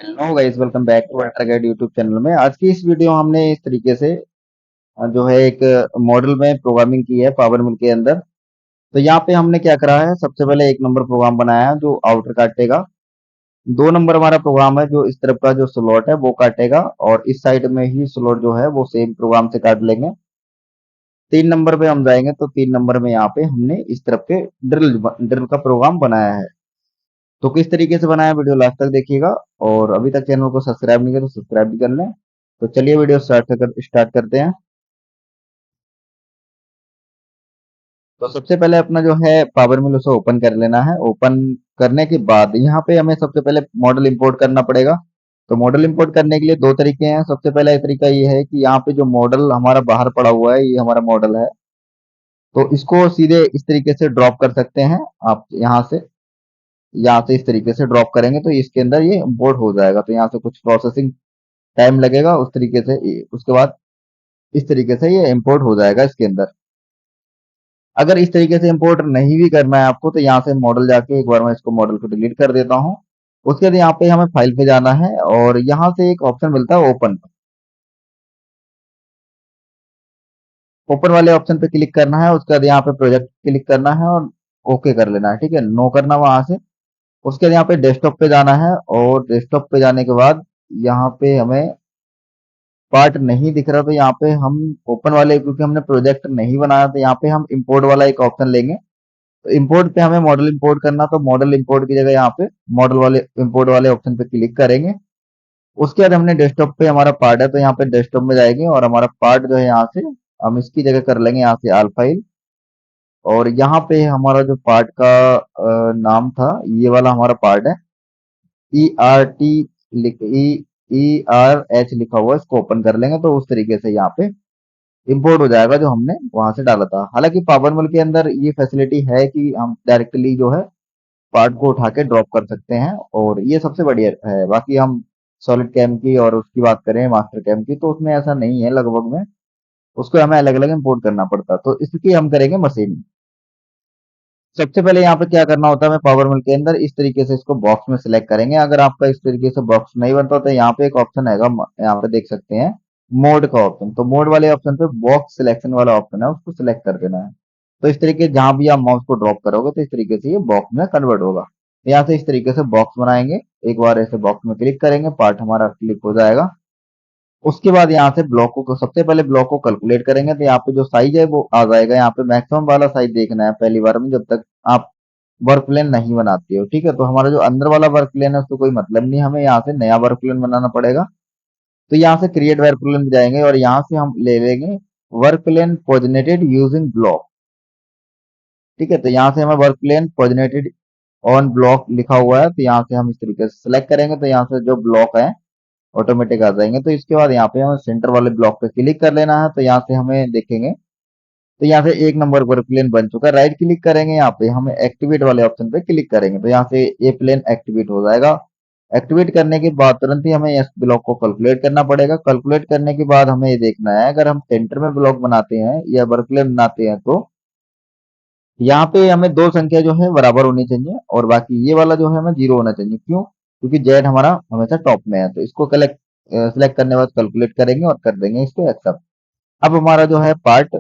Hello guys, welcome back to Ultra Guide YouTube channel में। आज की इस वीडियो में हमने इस तरीके से जो है एक मॉडल में प्रोग्रामिंग की है पावर मिल के अंदर। तो यहाँ पे हमने क्या करा है, सबसे पहले एक नंबर प्रोग्राम बनाया है जो आउटर काटेगा। दो नंबर हमारा प्रोग्राम है जो इस तरफ का जो स्लॉट है वो काटेगा, और इस साइड में ही स्लॉट जो है वो सेम प्रोग्राम से काट लेंगे। तीन नंबर पे हम जाएंगे तो तीन नंबर में यहाँ पे हमने इस तरफ के ड्रिल ड्रिल का प्रोग्राम बनाया है। तो किस तरीके से बनाया, वीडियो लास्ट तक देखिएगा। और अभी तक चैनल को सब्सक्राइब नहीं किया तो सब्सक्राइब भी कर लें। तो चलिए वीडियो स्टार्ट करते हैं। तो सबसे पहले अपना जो है पावर मिल उसे ओपन कर लेना है। ओपन करने के बाद यहाँ पे हमें सबसे पहले मॉडल इंपोर्ट करना पड़ेगा। तो मॉडल इंपोर्ट करने के लिए दो तरीके हैं। सबसे पहला तरीका ये है कि यहाँ पे जो मॉडल हमारा बाहर पड़ा हुआ है, ये हमारा मॉडल है। तो इसको सीधे इस तरीके से ड्रॉप कर सकते हैं आप। यहाँ से इस तरीके से ड्रॉप करेंगे तो इसके अंदर ये इंपोर्ट हो जाएगा। तो यहाँ से कुछ प्रोसेसिंग टाइम लगेगा, उस तरीके से उसके बाद इस तरीके से ये इंपोर्ट हो जाएगा इसके अंदर। अगर इस तरीके से इंपोर्ट नहीं भी करना है आपको तो यहाँ से मॉडल जाके एक बार मैं इसको मॉडल को डिलीट कर देता हूँ। उसके बाद यहाँ पे हमें फाइल पे जाना है और यहाँ से एक ऑप्शन मिलता है ओपन। ओपन वाले ऑप्शन पे क्लिक करना है, उसके बाद यहाँ पे प्रोजेक्ट क्लिक करना है और ओके कर लेना है। ठीक है, नो करना वहां से। उसके बाद यहाँ पे डेस्कटॉप पे जाना है, और डेस्कटॉप पे जाने के बाद यहाँ पे हमें पार्ट नहीं दिख रहा तो यहाँ पे हम ओपन वाले, क्योंकि हमने प्रोजेक्ट नहीं बनाया तो यहाँ पे हम इंपोर्ट वाला एक ऑप्शन लेंगे। तो इंपोर्ट पे हमें मॉडल इंपोर्ट करना, तो मॉडल इंपोर्ट की जगह यहाँ पे मॉडल वाले इंपोर्ट वाले ऑप्शन पे क्लिक करेंगे। उसके बाद हमने डेस्कटॉप पे हमारा पार्ट है तो यहाँ पे डेस्कटॉप में जाएंगे और हमारा पार्ट जो है यहाँ से हम इसकी जगह कर लेंगे यहाँ से आल फाइल। और यहाँ पे हमारा जो पार्ट का नाम था, ये वाला हमारा पार्ट है। E R T E E R H लिखा हुआ है, इसको ओपन कर लेंगे तो उस तरीके से यहाँ पे इंपोर्ट हो जाएगा जो हमने वहां से डाला था। हालांकि पावरमल के अंदर ये फैसिलिटी है कि हम डायरेक्टली जो है पार्ट को उठा के ड्रॉप कर सकते हैं, और ये सबसे बढ़िया है। बाकी हम सॉलिड कैम की और उसकी बात करें मास्टर कैम की, तो उसमें ऐसा नहीं है लगभग में। उसको हमें अलग अलग इंपोर्ट करना पड़ता है, तो इसकी हम करेंगे मशीन। सबसे पहले यहाँ पे क्या करना होता है, हमें पावर मिल के अंदर इस तरीके से इसको बॉक्स में सिलेक्ट करेंगे। अगर आपका इस तरीके से बॉक्स नहीं बनता तो यहाँ पे एक ऑप्शन है, यहाँ पे देख सकते हैं मोड का ऑप्शन। तो मोड वाले ऑप्शन पे बॉक्स सिलेक्शन वाला ऑप्शन है, उसको सिलेक्ट कर देना है। तो इस तरीके जहां भी आप माउस को ड्रॉप करोगे तो इस तरीके से ये बॉक्स में कन्वर्ट होगा। तो यहाँ से इस तरीके से बॉक्स बनाएंगे। एक बार ऐसे बॉक्स में क्लिक करेंगे, पार्ट हमारा क्लिक हो जाएगा। उसके बाद यहाँ से ब्लॉक को सबसे पहले ब्लॉक को कैलकुलेट करेंगे, तो यहाँ पे जो साइज है वो आ जाएगा। यहाँ पे मैक्सिमम वाला साइज देखना है पहली बार में, जब तक आप वर्क प्लेन नहीं बनाते हो। ठीक है, तो हमारा जो अंदर वाला वर्क प्लेन है उसको कोई मतलब नहीं, हमें यहाँ से नया वर्क प्लेन बनाना पड़ेगा। तो यहाँ से क्रिएट वर्क प्लेन में जाएंगे और यहाँ से हम ले लेंगे वर्क प्लेन पोजिनेटेड यूजिंग ब्लॉक। ठीक है, तो यहाँ से हमें वर्क प्लेन पोजिनेटेड ऑन ब्लॉक लिखा हुआ है, तो यहाँ से हम इस तरीके से सिलेक्ट करेंगे तो यहाँ से जो ब्लॉक है ऑटोमेटिक आ जाएंगे। तो इसके बाद यहाँ पे हमें सेंटर वाले ब्लॉक पे क्लिक कर लेना है, तो यहाँ से हमें देखेंगे तो यहाँ से एक नंबर पर प्लेन बन चुका है। राइट क्लिक करेंगे, यहाँ पे हमें एक्टिवेट वाले ऑप्शन पे क्लिक करेंगे तो यहाँ से ये प्लेन एक्टिवेट हो जाएगा। एक्टिवेट करने के बाद तुरंत ही हमें इस ब्लॉक को कैलकुलेट करना पड़ेगा। कैलकुलेट करने के बाद हमें ये देखना है, अगर हम सेंटर में ब्लॉक बनाते हैं या वर्क प्लेन बनाते हैं तो यहाँ पे हमें दो संख्या जो है बराबर होनी चाहिए, और बाकी ये वाला जो है हमें जीरो होना चाहिए। क्यों? क्योंकि जेड हमारा हमेशा टॉप में है। तो इसको कलेक्ट सिलेक्ट करने के बाद कैलकुलेट करेंगे और कर देंगे इसको एक्सेप्ट। अब हमारा जो है पार्ट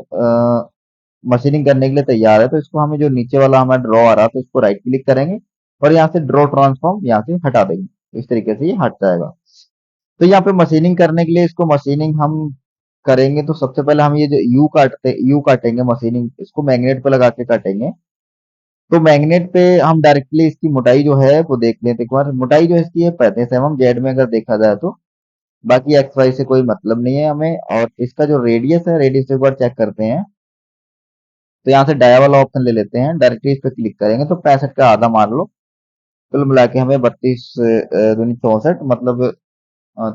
मशीनिंग करने के लिए तैयार है। तो इसको हमें जो नीचे वाला हमारा ड्रॉ आ रहा है तो इसको राइट क्लिक करेंगे और यहाँ से ड्रॉ ट्रांसफॉर्म यहाँ से हटा देंगे। इस तरीके से ये हट जाएगा। तो यहाँ पे मशीनिंग करने के लिए इसको मशीनिंग हम करेंगे तो सबसे पहले हम ये जो यू काटेंगे मशीनिंग, इसको मैग्नेट पे लगा के काटेंगे। तो मैग्नेट पे हम डायरेक्टली इसकी मोटाई जो है वो देख लेते हैं एक बार। मोटाई जो इसकी है 35 mm जेड में अगर देखा जाए तो। बाकी एक्स वाई से कोई मतलब नहीं है हमें। और इसका जो रेडियस है, रेडियस एक बार चेक करते हैं। तो यहाँ से डाया वाला ऑप्शन ले लेते हैं, डायरेक्टली इस पे क्लिक करेंगे तो 65 का आधा मान लो। कुल मिला के हमें 32 दूनी 64, मतलब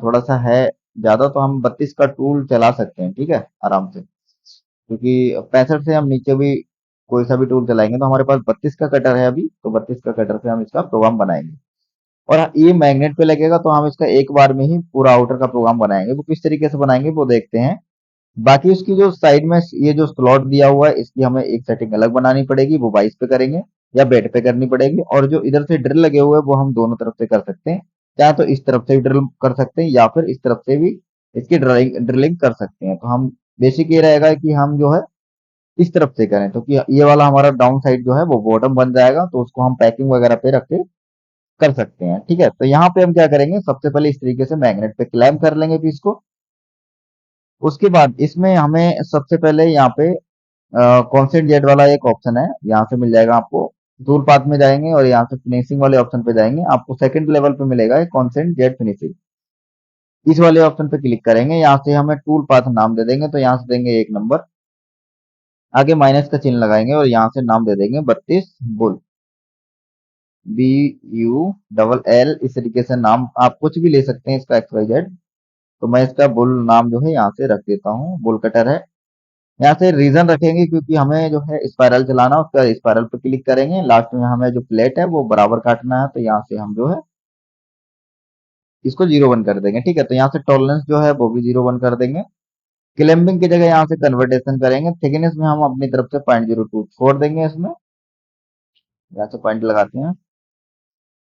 थोड़ा सा है ज्यादा, तो हम 32 का टूल चला सकते हैं। ठीक है, आराम से। क्योंकि 65 से हम नीचे भी कोई सा भी टूल चलाएंगे तो हमारे पास 32 का कटर है अभी, तो 32 का कटर से हम इसका प्रोग्राम बनाएंगे। और हाँ, ये मैग्नेट पे लगेगा तो हम इसका एक बार में ही पूरा आउटर का प्रोग्राम बनाएंगे। वो किस तरीके से बनाएंगे वो देखते हैं। बाकी उसकी जो साइड में ये जो स्लॉट दिया हुआ है इसकी हमें एक सेटिंग अलग बनानी पड़ेगी, वो 22 पे करेंगे या बेड पे करनी पड़ेगी। और जो इधर से ड्रिल लगे हुए हैं वो हम दोनों तरफ से कर सकते हैं। चाहे तो इस तरफ से भी ड्रिल कर सकते हैं या फिर इस तरफ से भी इसकी ड्रिलिंग ड्रिलिंग कर सकते हैं। तो हम बेसिक ये रहेगा कि हम जो है इस तरफ से करें, तो कि ये वाला हमारा डाउन साइड जो है वो बॉटम बन जाएगा, तो उसको हम पैकिंग वगैरह पे रख के कर सकते हैं। ठीक है, तो यहाँ पे हम क्या करेंगे, सबसे पहले इस तरीके से मैग्नेट पे क्लैंप कर लेंगे पीस को। उसके बाद इसमें हमें सबसे पहले यहाँ पे कॉन्सेंट जेड वाला एक ऑप्शन है, यहाँ से मिल जाएगा आपको। टूल पाथ में जाएंगे और यहाँ से फिनिशिंग वाले ऑप्शन पे जाएंगे, आपको सेकंड लेवल पे मिलेगा कॉन्सेंट जेड फिनिशिंग। इस वाले ऑप्शन पे क्लिक करेंगे, यहाँ से हमें टूल पाथ नाम दे देंगे, तो यहाँ से देंगे 1 नंबर, आगे माइनस का चिन्ह लगाएंगे और यहाँ से नाम दे देंगे 32 बुल, BULL। इस तरीके से नाम आप कुछ भी ले सकते हैं इसका, XYZ। तो मैं इसका बुल नाम जो है यहाँ से रख देता हूँ, बुल कटर है। यहाँ से रीजन रखेंगे क्योंकि हमें जो है स्पाइरल चलाना, उसका स्पाइरल पे क्लिक करेंगे, लास्ट में हमें जो प्लेट है वो बराबर काटना है, तो यहाँ से हम जो है इसको 0 1 कर देंगे। ठीक है, तो यहाँ से टॉलरेंस जो है वो भी 0 1 कर देंगे। क्लैंपिंग की जगह यहाँ से कन्वर्टेशन करेंगे, थिकनेस में हम अपनी तरफ से 0.02 छोड़ देंगे इसमें, यहाँ से पॉइंट लगाते हैं।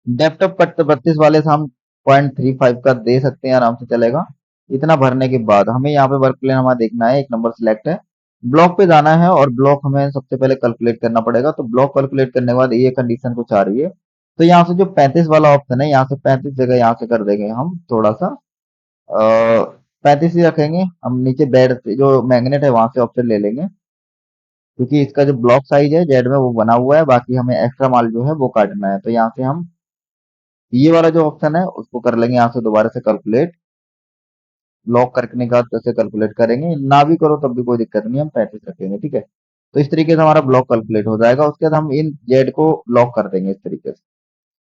डेप्थ ऑफ कट 32 वाले से हम 0.35 का दे सकते हैं, आराम से चलेगा। इतना भरने के बाद हमें यहाँ पे वर्क प्लेन हमारा देखना है, 1 नंबर सिलेक्ट है, ब्लॉक पे जाना है और ब्लॉक हमें सबसे पहले कैलकुलेट करना पड़ेगा। तो ब्लॉक कैलकुलेट करने के बाद ये कंडीशन कुछ आ रही है, तो यहाँ से जो 35 वाला ऑप्शन है, यहाँ से 35 जगह यहाँ से कर देंगे हम थोड़ा सा 35 ही रखेंगे हम। नीचे बेड से जो मैग्नेट है वहां से ऑप्शन ले लेंगे, क्योंकि इसका जो ब्लॉक साइज है जेड में वो बना हुआ है, बाकी हमें एक्स्ट्रा माल जो है वो काटना है। तो यहाँ से हम ये वाला जो ऑप्शन है उसको कर लेंगे यहाँ से दोबारा से कैलकुलेट, लॉक करने के बाद कैसे कैलकुलेट करेंगे, ना भी करो तब भी कोई दिक्कत नहीं, हम 35 रखेंगे। ठीक है, तो इस तरीके से हमारा ब्लॉक कैलकुलेट हो जाएगा। उसके बाद हम इन जेड को लॉक कर देंगे इस तरीके से।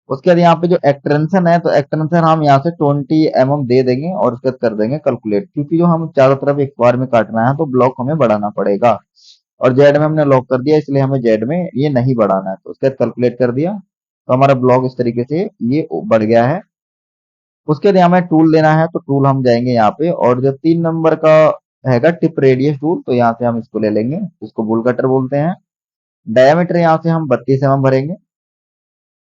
उसके बाद यहाँ पे जो एक्सटेंशन है, तो एक्सटेंशन हम यहाँ से 20 mm दे देंगे और उसके बाद कर देंगे कैलकुलेट, क्योंकि जो हम चारों तरफ एक बार में काटना है तो ब्लॉक हमें बढ़ाना पड़ेगा, और जेड में हमने लॉक कर दिया इसलिए हमें जेड में ये नहीं बढ़ाना है। तो उसके बाद कैलकुलेट कर दिया, तो हमारा ब्लॉक इस तरीके से ये बढ़ गया है। उसके बाद हमें टूल लेना है, तो टूल हम जाएंगे यहाँ पे, और जो 3 नंबर का हैगा टिप रेडियस टूल, तो यहाँ से हम इसको ले लेंगे, इसको बुल कटर बोलते हैं। डायमीटर यहाँ से हम 32 mm भरेंगे।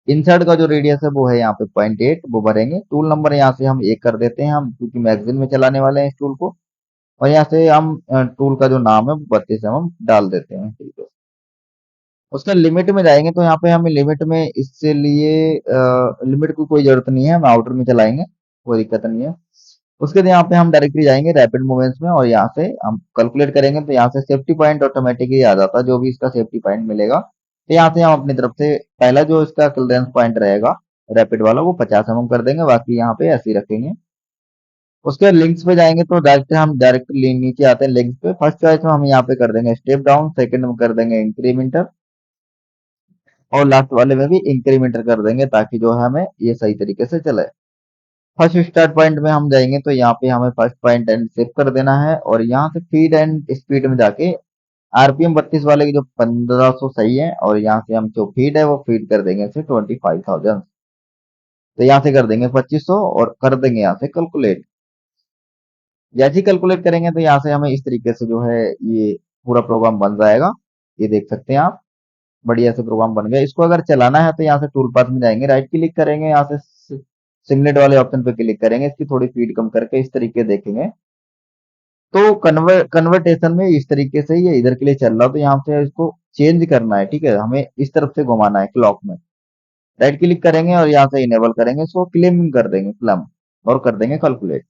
इंसर्ट का जो रेडियस है वो है यहाँ पे 0.8, वो भरेंगे। टूल नंबर यहाँ से हम 1 कर देते हैं हम, क्योंकि मैगजीन में चलाने वाले हैं इस टूल को। और यहाँ से हम टूल का जो नाम है वो 32 mm डाल देते हैं। ठीक है, उसके लिमिट में जाएंगे, तो यहाँ पे हमें लिमिट में इससे लिए लिमिट की कोई जरूरत नहीं है, हम आउटर में चलाएंगे, कोई दिक्कत नहीं है। उसके बाद यहाँ पे हम डायरेक्टली जाएंगे रैपिड मूवमेंट्स में और यहाँ से हम कैलकुलेट करेंगे, तो यहाँ से सेफ्टी पॉइंट ऑटोमेटिकली आ जाता है, जो भी इसका सेफ्टी पॉइंट मिलेगा। तो यहाँ से हम अपनी तरफ से पहला जो इसका क्लियरेंस पॉइंट रहेगा रैपिड वाला वो 50 mm कर देंगे, बाकी यहाँ पे ऐसे ही रखेंगे। उसके बाद लिंक्स पे जाएंगे, तो डायरेक्ट नीचे आते हैं लिंक्स पे। फर्स्ट चॉइस में हम यहाँ पे कर देंगे स्टेप डाउन, सेकंड में कर देंगे इंक्रीमेंटर, और लास्ट वाले में भी इंक्रीमेंटर कर देंगे, ताकि जो है हमें ये सही तरीके से चले। फर्स्ट स्टार्ट पॉइंट में हम जाएंगे, तो यहाँ पे हमें फर्स्ट पॉइंट एंड सेव कर देना है, और यहाँ से फीड एंड स्पीड में जाके RPM 32 वाले की जो 1500 सही है, और यहाँ से हम जो फीड है वो फीड कर देंगे इसे 25,000। तो यहाँ से कर देंगे 2500 और कर देंगे यहाँ से कैलकुलेट। जैसे ही कैलकुलेट करेंगे तो यहाँ से हमें इस तरीके से जो है ये पूरा प्रोग्राम बन जाएगा। ये देख सकते हैं आप, बढ़िया से प्रोग्राम बन गया। इसको अगर चलाना है तो यहाँ से टूल पाथ में जाएंगे, राइट क्लिक करेंगे, यहाँ से सिमुलेट वाले ऑप्शन पे क्लिक करेंगे, इसकी थोड़ी स्पीड कम करके इस तरीके देखेंगे। तो कन्वर्टेशन में इस तरीके से ये इधर के लिए चल रहा, तो यहाँ से इसको चेंज करना है। ठीक है, हमें इस तरफ से घुमाना है क्लॉक में, राइट क्लिक करेंगे और यहाँ से इनेबल करेंगे, इसको क्लेम कर देंगे क्लम, और कर देंगे कैलकुलेट।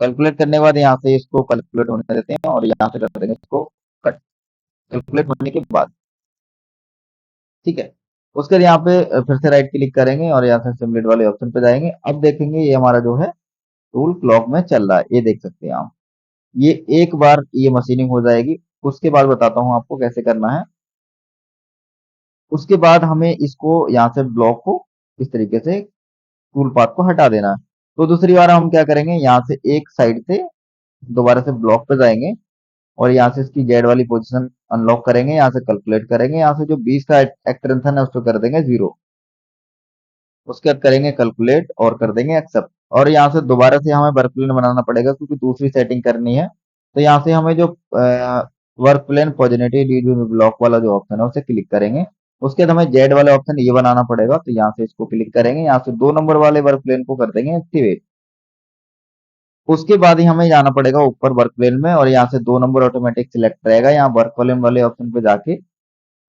कैलकुलेट करने के बाद यहाँ से इसको कैलकुलेट होने देते हैं और यहाँ से कर देंगे इसको कट, कैलकुलेट होने के बाद। ठीक है, उसके बाद यहाँ पे फिर से राइट क्लिक करेंगे और यहाँ से सिमुलेट वाले ऑप्शन पे जाएंगे। अब देखेंगे ये हमारा जो है टूल क्लॉक में चल रहा है, ये देख सकते हैं आप। ये एक बार ये मशीनिंग हो जाएगी, उसके बाद बताता हूँ आपको कैसे करना है। उसके बाद हमें इसको यहाँ से ब्लॉक को इस तरीके से टूल पाथ को हटा देना है। तो दूसरी बार हम क्या करेंगे, यहाँ से एक साइड से दोबारा से ब्लॉक पे जाएंगे और यहाँ से इसकी जेड वाली पोजीशन अनलॉक करेंगे, यहाँ से कैलकुलेट करेंगे, यहाँ से जो 20 का एक्सटेंशन है उसको कर देंगे 0। उसके बाद करेंगे कैलकुलेट और कर देंगे एक्सेप्ट, और यहाँ से दोबारा से हमें वर्क प्लेन बनाना पड़ेगा क्योंकि दूसरी सेटिंग करनी है। तो यहाँ से हमें जो वर्क प्लेन पॉजिटिव ब्लॉक वाला जो ऑप्शन है उसे क्लिक करेंगे, उसके बाद हमें जेड वाले ऑप्शन ये बनाना पड़ेगा, तो यहाँ से इसको क्लिक करेंगे, यहाँ से 2 नंबर वाले वर्क प्लेन को कर देंगे एक्टिवेट। उसके बाद ही हमें जाना पड़ेगा ऊपर वर्क प्लेन में, और यहाँ से 2 नंबर ऑटोमेटिक सिलेक्ट रहेगा, यहाँ वर्क प्लेन वाले ऑप्शन पे जाके,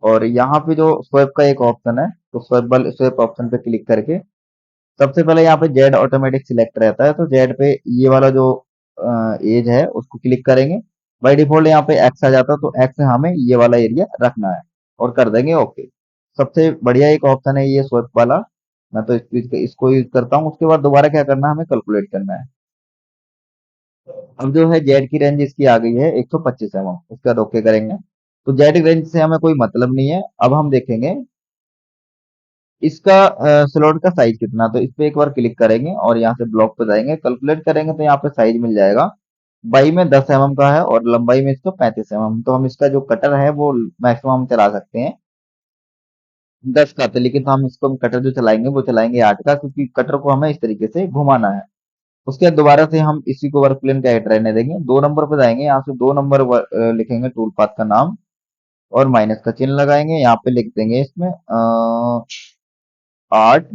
और यहाँ पे जो स्वैप का एक ऑप्शन है, तो स्वैप ऑप्शन पे क्लिक करके सबसे पहले यहाँ पे जेड ऑटोमेटिक सिलेक्ट रहता है, तो जेड पे ये वाला जो एज है उसको क्लिक करेंगे। बाय डिफॉल्ट यहाँ पे एक्स आ जाता है, तो एक्स में हमें ये वाला एरिया रखना है और कर देंगे ओके। सबसे बढ़िया एक ऑप्शन है ये स्वैप वाला, मैं तो इसको यूज करता हूँ। उसके बाद दोबारा क्या करना है, हमें कैलकुलेट करना है। अब जो है जेड की रेंज इसकी आ गई है 125 mm, उसके बाद ओके करेंगे। तो जेड रेंज से हमें कोई मतलब नहीं है। अब हम देखेंगे इसका स्लॉट का साइज कितना, तो इस पे एक बार क्लिक करेंगे और यहाँ से ब्लॉक पे जाएंगे, कैलकुलेट करेंगे तो यहाँ पे साइज मिल जाएगा। बाई में 10 mm का है और लंबाई में इसका 35 mm, तो हम इसका जो कटर है वो मैक्सिमम हम चला सकते हैं 10 का, तो लेकिन हम इसको कटर जो चलाएंगे वो चलाएंगे 8 का, क्योंकि कटर को हमें इस तरीके से घुमाना है। उसके बाद दोबारा से हम इसी को वर्क प्लेन का हेड रहने देंगे, 2 नंबर पे जाएंगे, यहाँ से 2 नंबर लिखेंगे टूल पाथ का नाम और माइनस का चिन्ह लगाएंगे, यहाँ पे लिख देंगे इसमें 8,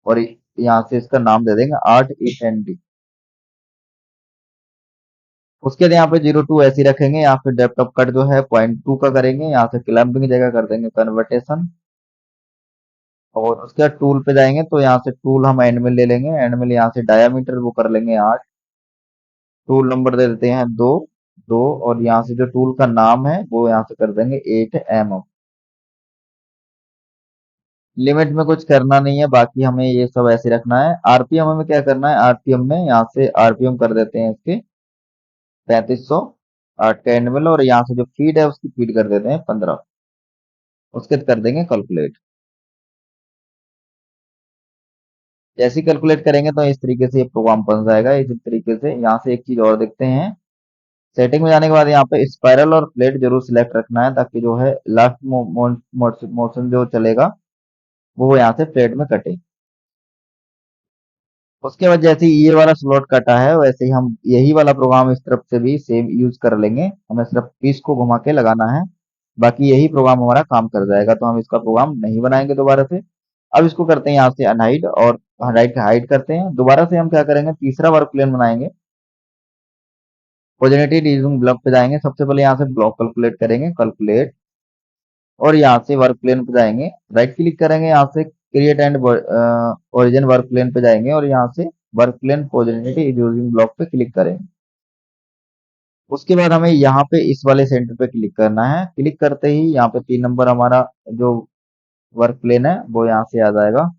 और यहाँ से इसका नाम दे देंगे 8 8 ND। उसके बाद यहाँ पे 02 ऐसे ही रखेंगे, यहाँ पे डेप्थ ऑफ कट जो है 0.2 का करेंगे, यहाँ से क्लैंपिंग जगह कर देंगे कन्वर्टेशन, और उसके बाद टूल पे जाएंगे, तो यहाँ से टूल हम एंड में ले लेंगे, एंड में यहाँ से डायामीटर वो कर लेंगे 8, टूल नंबर दे देते हैं 2 2, और यहाँ से जो टूल का नाम है वो यहाँ से कर देंगे 8 mm। लिमिट में कुछ करना नहीं है, बाकी हमें ये सब ऐसे रखना है। आरपीएम में क्या करना है, आरपीएम में यहाँ से आरपीएम कर देते हैं इसके 3500 8 का एंड, और यहाँ से जो फीड है उसकी फीड कर देते हैं 15। उसके बाद कर देंगे कैलकुलेट। जैसे कैलकुलेट करेंगे तो इस तरीके से ये प्रोग्राम बन जाएगा। इसी तरीके से यहाँ से एक चीज और देखते हैं, सेटिंग में जाने के बाद यहाँ पे स्पाइरल और फ्लैट जरूर सिलेक्ट रखना है, ताकि जो है लास्ट मोशन जो चलेगा वो यहाँ से फ्लैट में कटे। उसके बाद जैसे ही ये वाला स्लॉट कटा है, वैसे ही हम यही वाला प्रोग्राम इस तरफ से भी सेम यूज कर लेंगे, हमें सिर्फ पीस को घुमा के लगाना है, बाकी यही प्रोग्राम हमारा काम कर जाएगा, तो हम इसका प्रोग्राम नहीं बनाएंगे दोबारा से। अब इसको करते हैं यहाँ से अनहाइड, और हाइड करते हैं। दोबारा से हम क्या करेंगे, तीसरा वर्क प्लेन बनाएंगे, पॉजिटिव रीजनिंग ब्लॉक पे जाएंगे, सबसे पहले यहाँ से ब्लॉक कैलकुलेट करेंगे, कैलकुलेट, और यहाँ से वर्क प्लेन पे जाएंगे, राइट क्लिक करेंगे, यहाँ से create and origin work plane पे जाएंगे, और यहाँ से work plane positive using block पे क्लिक करेंगे। उसके बाद हमें यहाँ पे इस वाले सेंटर पे क्लिक करना है, क्लिक करते ही यहाँ पे 3 नंबर हमारा जो वर्क प्लेन है वो यहाँ से आ जाएगा।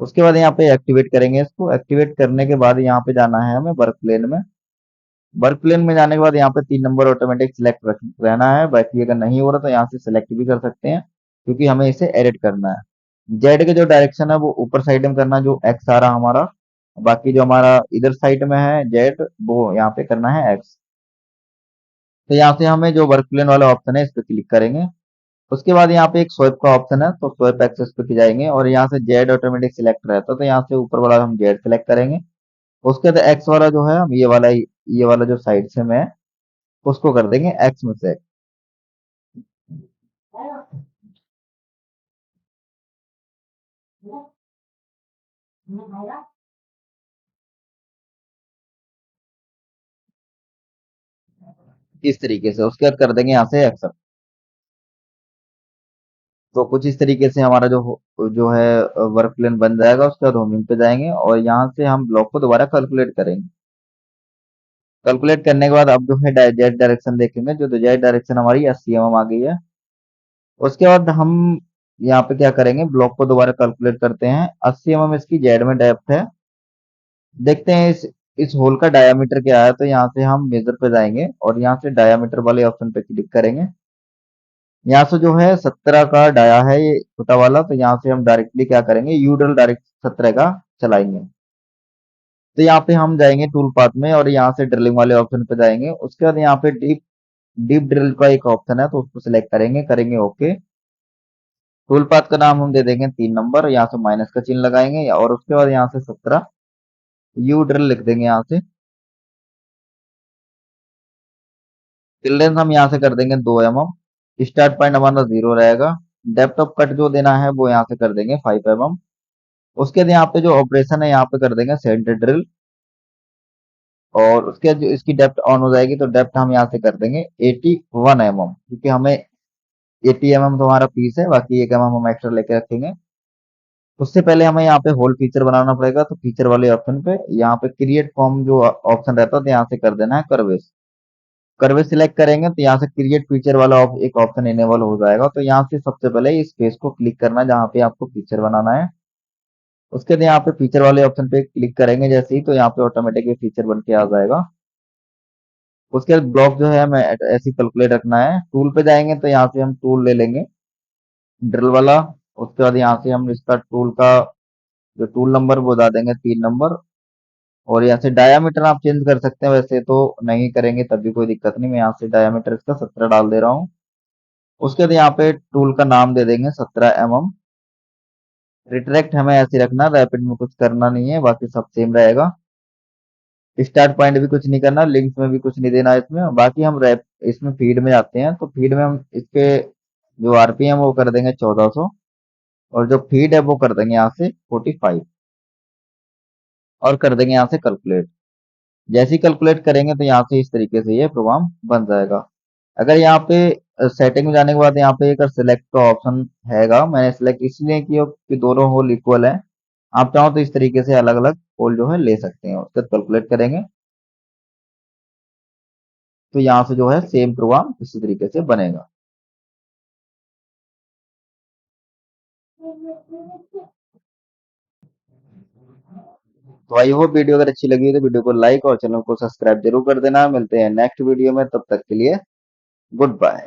उसके बाद यहाँ पे एक्टिवेट करेंगे, इसको एक्टिवेट करने के बाद यहाँ पे जाना है हमें वर्क प्लेन में। वर्क प्लेन में जाने के बाद यहाँ पे 3 नंबर ऑटोमेटिक सिलेक्ट रहना है, बाकी अगर नहीं हो रहा तो यहाँ से सिलेक्ट भी कर सकते हैं, क्योंकि हमें इसे एडिट करना है। जेड के जो डायरेक्शन है वो ऊपर साइड में करना, जो एक्स आ रहा हमारा, बाकी जो हमारा इधर साइड में है जेड, वो यहाँ पे करना है एक्स। तो यहाँ से हमें जो वर्क प्लेन वाला ऑप्शन है इस पे क्लिक करेंगे। उसके बाद यहाँ पे एक स्वैप का ऑप्शन है, तो स्वैप एक्सेस पे जाएंगे, और यहाँ से जेड ऑटोमेटिक सिलेक्ट रहता है, तो यहाँ से ऊपर वाला हम जेड सिलेक्ट करेंगे। उसके बाद एक्स वाला जो है हम ये वाला जो साइड से में है उसको कर देंगे एक्स में से। इस तरीके से उसके बाद कर देंगे यहाँ से एक्सेप्ट। तो कुछ इस तरीके से हमारा जो है वर्क प्लेन बन जाएगा। उसके बाद होमिंग पे जाएंगे और यहाँ से हम ब्लॉक को दोबारा कैलकुलेट करेंगे। कैलकुलेट करने के बाद अब जो है जेड डायरेक्शन देखेंगे, जो जेड डायरेक्शन हमारी 80 mm आ गई है। उसके बाद हम यहाँ पे क्या करेंगे, ब्लॉक को दोबारा कैलकुलेट करते हैं। 80 mm इसकी जेड में डेप्थ है। देखते हैं इस होल का डायामीटर क्या है, तो यहाँ से हम मेजर पे जाएंगे और यहाँ से डायामीटर वाले ऑप्शन पे क्लिक करेंगे। यहाँ से जो है 17 का डाया है ये छोटा वाला, तो यहाँ से हम डायरेक्टली क्या करेंगे, यूडल डायरेक्ट 17 का चलाएंगे। तो यहाँ पे हम जाएंगे टूल पाथ में और यहाँ से ड्रिलिंग वाले ऑप्शन पे जाएंगे। उसके बाद यहाँ पे डीप डीप ड्रिल का एक ऑप्शन है, तो उसको सिलेक्ट करेंगे ओके। टूल पाथ का नाम हम दे देंगे 3 नंबर, यहाँ से माइनस का चिन्ह लगाएंगे और उसके बाद यहाँ से 17 यू ड्रिल लिख देंगे यहाँ से। चिल्ड्रेन हम यहाँ से कर देंगे 2 mm। स्टार्ट पॉइंट हमारा 0 रहेगा। डेप्थ ऑफ कट जो देना है वो यहाँ से कर देंगे 5 mm। उसके बाद यहाँ पे जो ऑपरेशन है यहाँ पे कर देंगे सेंटर ड्रिल। और उसके बाद जो इसकी डेप्थ ऑन हो जाएगी तो डेप्थ हम यहाँ से कर देंगे 81 mm, क्योंकि हमें 80 mm तो हमारा पीस है, बाकी 1 mm हम एक्स्ट्रा लेके रखेंगे। उससे पहले हमें यहाँ पे होल फीचर बनाना पड़ेगा, तो फीचर वाले ऑप्शन पे यहाँ पे क्रिएट फॉर्म जो ऑप्शन रहता है तो यहाँ से कर देना है कर्वेस। कर्वेस सिलेक्ट करेंगे तो यहाँ से क्रिएट फीचर वाला एक ऑप्शन इनेबल हो जाएगा। तो यहाँ से सबसे पहले इस पेज को क्लिक करना है जहाँ पे आपको फीचर बनाना है। उसके बाद यहाँ पे फीचर वाले ऑप्शन पे क्लिक करेंगे जैसे ही, तो यहाँ पे ऑटोमेटिकली फीचर बन के आ जाएगा। उसके बाद ब्लॉक जो है हमें ऐसे कैलकुलेट रखना है। टूल पे जाएंगे तो यहाँ से हम टूल ले लेंगे ड्रिल वाला। उसके बाद यहाँ से हम इसका टूल का जो टूल नंबर वो बता देंगे 3 नंबर। और यहाँ से डायामीटर आप चेंज कर सकते हैं, वैसे तो नहीं करेंगे तब भी कोई दिक्कत नहीं। मैं यहाँ से डायामीटर इसका 17 डाल दे रहा हूँ। उसके बाद यहाँ पे टूल का नाम दे देंगे 17 mm। रिट्रैक्ट हमें ऐसे रखना, रैपिड में कुछ करना नहीं है, बाकी सब सेम रहेगा। स्टार्ट पॉइंट भी कुछ नहीं करना, लिंक्स में भी कुछ नहीं देना इसमें। बाकी हम रैप इसमें फीड में जाते हैं, तो फीड में हम इसके जो आरपीएम वो कर देंगे 1400। और जो फीड है वो कर देंगे यहाँ से 45। और कर देंगे यहाँ से कैलकुलेट। जैसे ही कैलकुलेट करेंगे तो यहाँ से इस तरीके से ये प्रोग्राम बन जाएगा। अगर यहाँ पे सेटिंग में जाने के बाद यहाँ पे एक सिलेक्ट का ऑप्शन हैगा, मैंने सिलेक्ट इसलिए किया कि दोनों होल इक्वल है। आप चाहो तो इस तरीके से अलग अलग होल जो है ले सकते हैं। उसके बाद कैलकुलेट करेंगे तो यहाँ से जो है सेम प्रोग्राम इसी तरीके से बनेगा। तो आई होप वीडियो अगर अच्छी लगी तो वीडियो को लाइक और चैनल को सब्सक्राइब जरूर कर देना। मिलते हैं नेक्स्ट वीडियो में, तब तक के लिए गुड बाय।